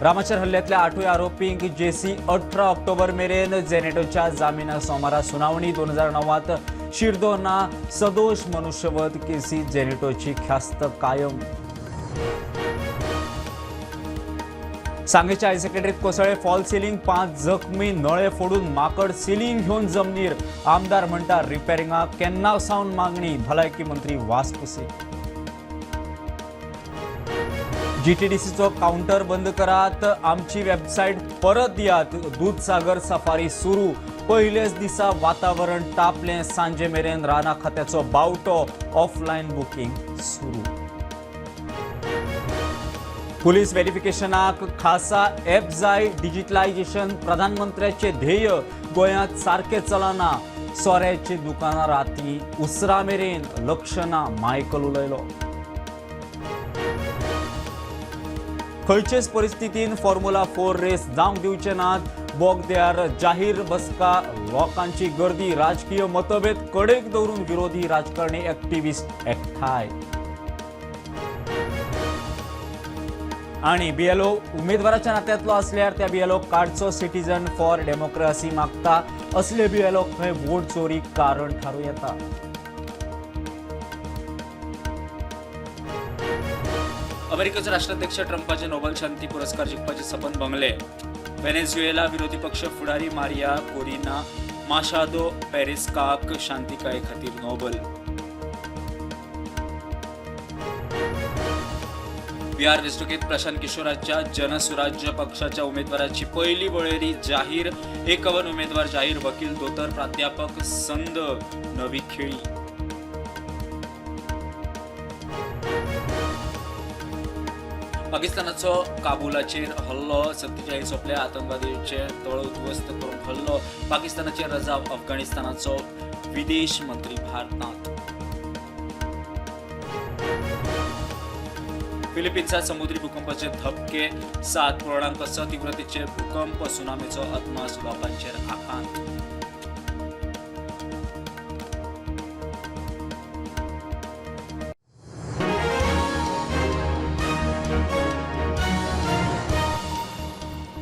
रामाचर हल्ल्यातल्या 8 आरोपींक JC 18 October मेरेन जेनेटोच्या जामिना सोमारा सुनावणी 2009 शिरदोना सदोष मनुष्यवध केसी जेनेटोची ख्यास्त कायम। सांगेच्या हायर सेकंडरीत कोसळ्ळे फॉल सिलिंग, 5 जखमी, नळे फोडून माकड सिलिंग घेऊन जमनीर। आमदार म्हणटा रिपेरिंगाक केन्ना सावन मागणी, भलायकी मंत्री वासपुसे। जीटीडीसीचो काउंटर बंद करात, आमची वेबसायट परत दियात। दूधसागर सफारी सुरू, पहिलेच दिसा वातावरण तापलें, सांजे मेरेन राना खात्याचो बावटो, ऑफलायन बुकिंग सुरू। पुलीस व्हेरिफिकेशनाक खासा ॲप जाय, डिजिटलायझेशन प्रधानमंत्र्याचे ध्येय गोंयांत सारखे चलना। सोऱ्याची दुकानां राती उसरा मेरेन, लक्षणा मायकल उलयलो। खंयचेच परिस्थितीन फॉर्म्युला 4 रेस जावंक दिवचे नात, बोगद्यार जाहीर बसका, लोकांची गर्दी, राजकीय मतभेद कडेक दवरून विरोधी राजकारणी एक्टिव्हिस्ट एकठांय। आणि बीएलओ उमेदवाराच्या नात्यांतलो असल्यार त्या बीएलओ कार्डचो सिटीजन फॉर डेमोक्रेसी मागता, असले बीएलओ खंय वोट चोरी कारण थारू येता। अमेरिकेचे राष्ट्राध्यक्ष ट्रम्पाचे नोबेल शांती पुरस्कार जिखपाचे सपन भंगले। व्हेनेझुएला विरोधी पक्ष फुडारी मारिया कोरिना माशादो पेरेस्काक शांतिकाये खातीर नोबेल। बिहार वेंचणुकेत प्रशांत किशोराच्या जनसुराज्य पक्षाच्या उमेदवाराची पहिली वळेरी जाहीर, 51 उमेदवार जाहीर, वकील दोतर प्राध्यापक संद नवी खेळी। पाकिस्तानाचो काबुलाचेर हल्लो, 47 सोपल्या आतंकवादीचे तळ उद्ध्वस्त करून हल्लो, पाकिस्तानाचे रजा अफगाणिस्तानाचो विदेश मंत्री भारतांत। फिलिपिन्सात समुद्री भूकंपाचे धपके, 7.6 तीव्रतेचे भूकंप, सुनामीचो अदमास, लोकांचेर आकांत।